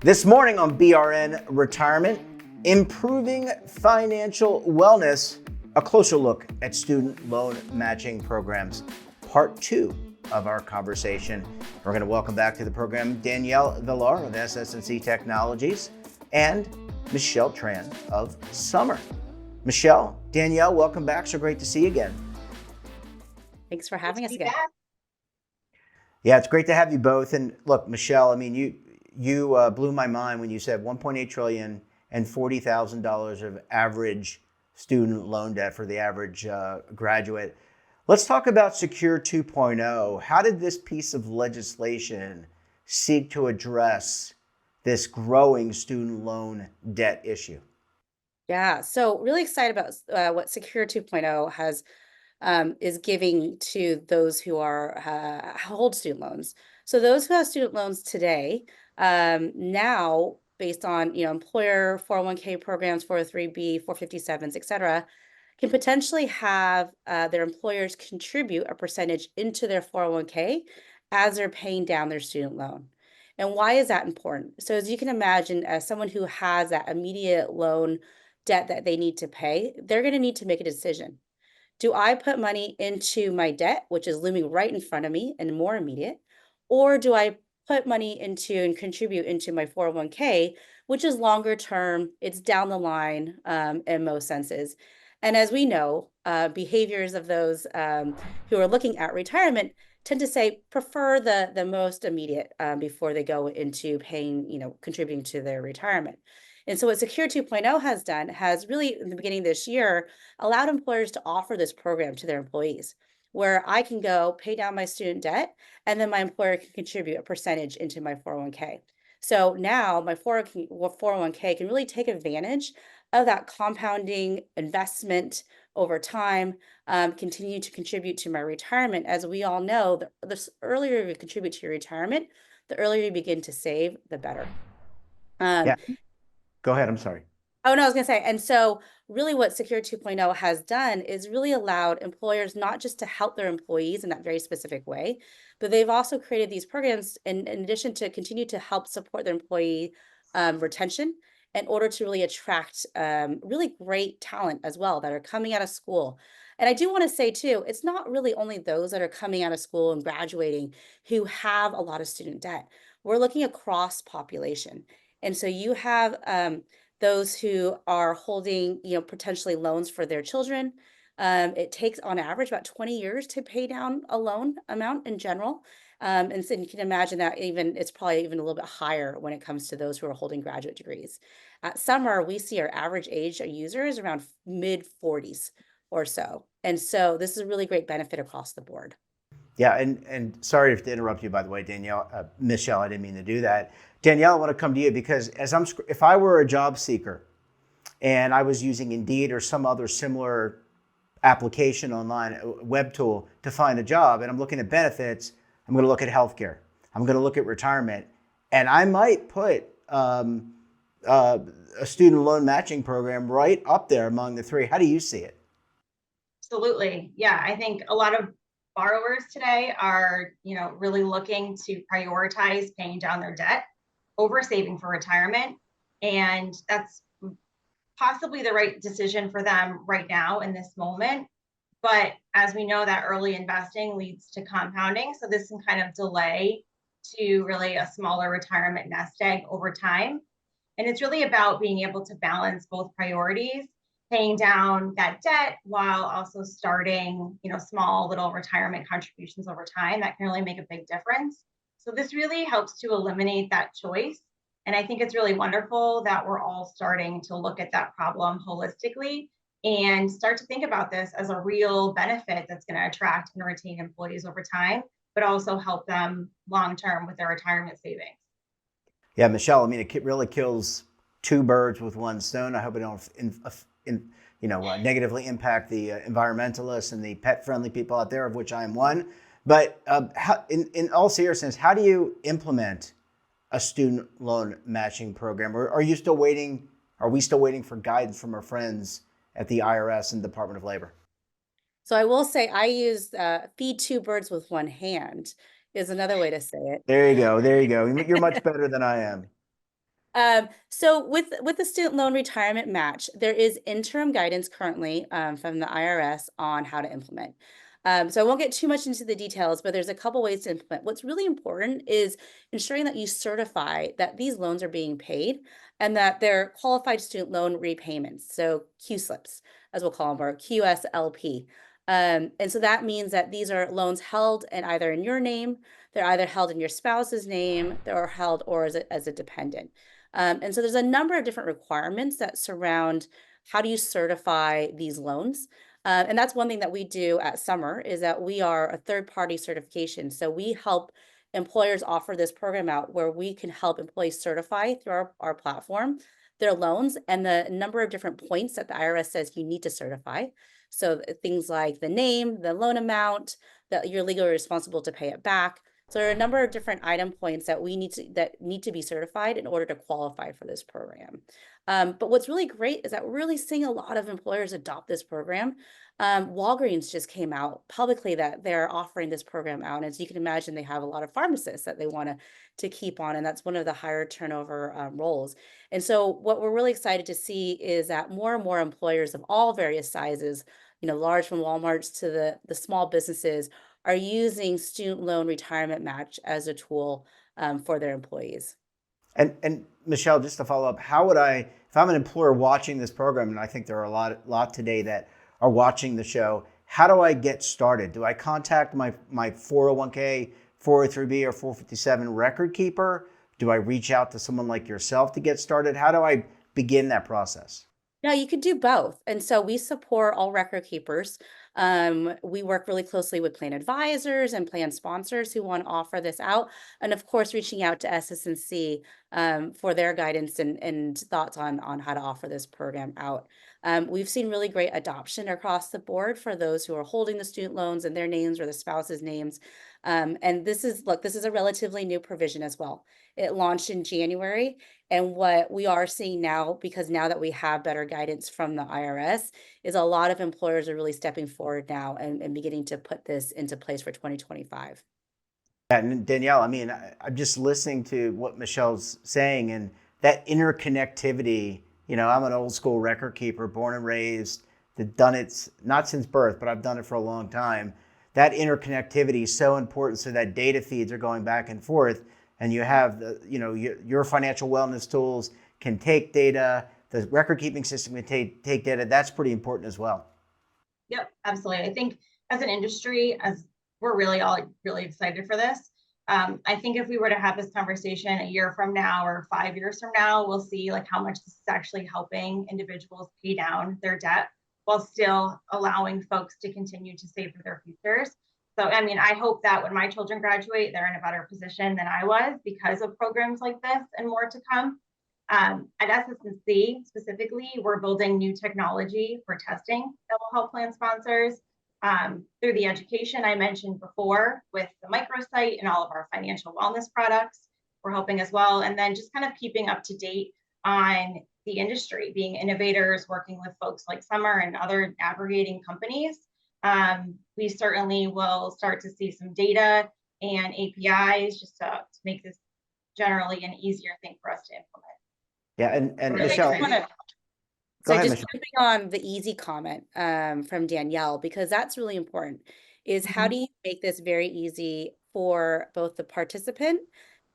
This morning on BRN Retirement, improving financial wellness, a closer look at student loan matching programs, part two of our conversation. We're going to welcome back to the program Danielle Villar of SS&C Technologies and Michelle Tran of Summer. Michelle, Danielle, welcome back. So great to see you again. Thanks for having us again. Yeah, it's great to have you both. And look, Michelle, I mean, you blew my mind when you said 1.8 trillion and $40,000 of average student loan debt for the average graduate. Let's talk about Secure 2.0. How did this piece of legislation seek to address this growing student loan debt issue? Yeah, so really excited about what Secure 2.0 has is giving to those who are hold student loans. So those who have student loans today, now based on employer 401k programs, 403b, 457s, et cetera, can potentially have their employers contribute a percentage into their 401k as they're paying down their student loan. And why is that important? So as you can imagine, as someone who has that immediate loan debt that they need to pay, they're going to need to make a decision. Do I put money into my debt, which is looming right in front of me and more immediate? Or do I put money into and contribute into my 401k, which is longer term, it's down the line in most senses. And as we know, behaviors of those who are looking at retirement tend to say prefer the most immediate before they go into paying, contributing to their retirement. And so what Secure 2.0 has done has really, in the beginning of this year, allowed employers to offer this program to their employees, where I can go pay down my student debt and then my employer can contribute a percentage into my 401k. So now my 401k can really take advantage of that compounding investment over time, continue to contribute to my retirement. As we all know, the earlier you contribute to your retirement, the earlier you begin to save, the better. Um, Yeah, go ahead. I'm sorry. Oh, no, I was gonna say, and so really what Secure 2.0 has done is really allowed employers not just to help their employees in that very specific way, but they've also created these programs in addition to continue to help support their employee retention in order to really attract really great talent as well that are coming out of school. And I do want to say too, it's not really only those that are coming out of school and graduating who have a lot of student debt. We're looking across population. And so you have those who are holding, potentially loans for their children. It takes on average about 20 years to pay down a loan amount in general. And so you can imagine that it's probably even a little bit higher when it comes to those who are holding graduate degrees. At Summer, we see our average age of user is around mid 40s or so. And so this is a really great benefit across the board. Yeah, and sorry to interrupt you, by the way, Danielle, Michelle, I didn't mean to do that. Danielle, I want to come to you because if I were a job seeker and I was using Indeed or some other similar application online, web tool to find a job, and I'm looking at benefits, I'm going to look at healthcare, I'm going to look at retirement, and I might put a student loan matching program right up there among the three. How do you see it? Absolutely. Yeah, I think a lot of borrowers today are, really looking to prioritize paying down their debt over saving for retirement. And that's possibly the right decision for them right now in this moment. But as we know, that early investing leads to compounding. So this can kind of delay to really a smaller retirement nest egg over time. And it's really about being able to balance both priorities, paying down that debt while also starting, small little retirement contributions over time that can really make a big difference. So this really helps to eliminate that choice. And I think it's really wonderful that we're all starting to look at that problem holistically and start to think about this as a real benefit that's going to attract and retain employees over time, but also help them long term with their retirement savings. Yeah, Michelle, I mean, it really kills two birds with one stone. I hope it don't negatively impact the environmentalists and the pet-friendly people out there, of which I am one. But in all seriousness, how do you implement a student loan matching program? Or are you still waiting? Are we still waiting for guidance from our friends at the IRS and Department of Labor? So I will say I use feed two birds with one hand is another way to say it. There you go. There you go. You're much better than I am. So with the student loan retirement match, there is interim guidance currently from the IRS on how to implement. So I won't get too much into the details, but there's a couple ways to implement. What's really important is ensuring that you certify that these loans are being paid and that they're qualified student loan repayments. So Q slips, as we'll call them, or QSLP. And so that means that these are loans held and either in your name, they're either held in your spouse's name, they're held or as a dependent. And so there's a number of different requirements that surround how do you certify these loans. And that's one thing that we do at Summer is that we are a third party certification. So we help employers offer this program out where we can help employees certify through our platform their loans and the number of different points that the IRS says you need to certify. So things like the name, the loan amount, that you're legally responsible to pay it back. So there are a number of different item points that need to be certified in order to qualify for this program. But what's really great is that we're really seeing a lot of employers adopt this program. Walgreens just came out publicly that they're offering this program out. And as you can imagine, they have a lot of pharmacists that they want to keep on, and that's one of the higher turnover roles. And so what we're really excited to see is that more and more employers of all various sizes, large from Walmarts to the small businesses, are using student loan retirement match as a tool for their employees. And Michelle, just to follow up, how would if I'm an employer watching this program, and I think there are a lot today that are watching the show, how do I get started? Do I contact my 401k, 403b, or 457 record keeper? Do I reach out to someone like yourself to get started? How do I begin that process? No, you could do both. And so we support all record keepers. We work really closely with plan advisors and plan sponsors who want to offer this out. And of course, reaching out to SS&C for their guidance and thoughts on how to offer this program out. We've seen really great adoption across the board for those who are holding the student loans in their names or the spouse's names. And this is a relatively new provision as well. It launched in January. And what we are seeing now, because now that we have better guidance from the IRS, is a lot of employers are really stepping forward now and beginning to put this into place for 2025. Yeah, and Danielle, I mean, I'm just listening to what Michelle's saying, and that interconnectivity. I'm an old school record keeper, born and raised, done it not since birth, but I've done it for a long time. That interconnectivity is so important, so that data feeds are going back and forth, and you have your financial wellness tools can take data, the record keeping system can take data. That's pretty important as well. Yep, absolutely. I think as an industry, as we're really all really excited for this. I think if we were to have this conversation a year from now or 5 years from now, we'll see like how much this is actually helping individuals pay down their debt while still allowing folks to continue to save for their futures. So, I mean, I hope that when my children graduate, they're in a better position than I was because of programs like this and more to come. At SS&C specifically, we're building new technology for testing that will help plan sponsors through the education I mentioned before with the microsite and all of our financial wellness products. We're helping as well. And then just kind of keeping up to date on the industry, being innovators, working with folks like Summer and other aggregating companies. We certainly will start to see some data and APIs just to make this generally an easier thing for us to implement. Yeah, and Really Michelle, excited. go ahead, Just Michelle. jumping on the easy comment from Danielle, because that's really important, is how do you make this very easy for both the participant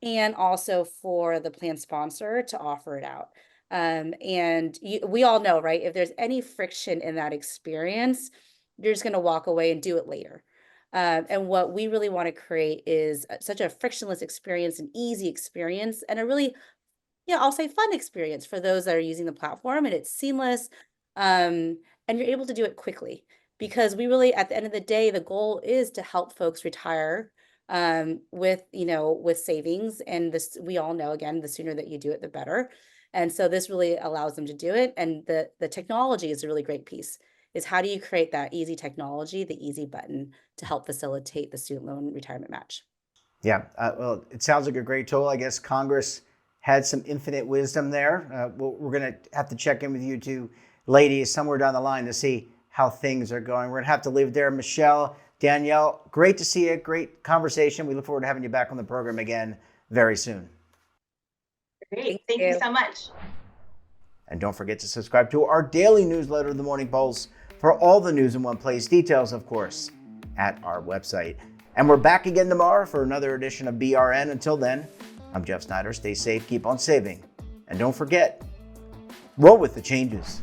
and also for the plan sponsor to offer it out? And we all know, right? If there's any friction in that experience, you're just going to walk away and do it later. And what we really want to create is such a frictionless experience, an easy experience, and a really, I'll say fun experience for those that are using the platform, and it's seamless. And you're able to do it quickly because we really, at the end of the day, the goal is to help folks retire with savings. And this, we all know, again, the sooner that you do it, the better. And so this really allows them to do it. And the technology is a really great piece. Is how do you create that easy technology, the easy button to help facilitate the student loan retirement match? Yeah, well, it sounds like a great tool. I guess Congress had some infinite wisdom there. We're going to have to check in with you two ladies somewhere down the line to see how things are going. We're going to have to leave it there. Michelle, Danielle, great to see you. Great conversation. We look forward to having you back on the program again very soon. Great. Thank you so much. And don't forget to subscribe to our daily newsletter, The Morning Pulse, for all the news in one place. Details, of course, at our website. And we're back again tomorrow for another edition of BRN. Until then, I'm Jeff Snyder. Stay safe, keep on saving. And don't forget, roll with the changes.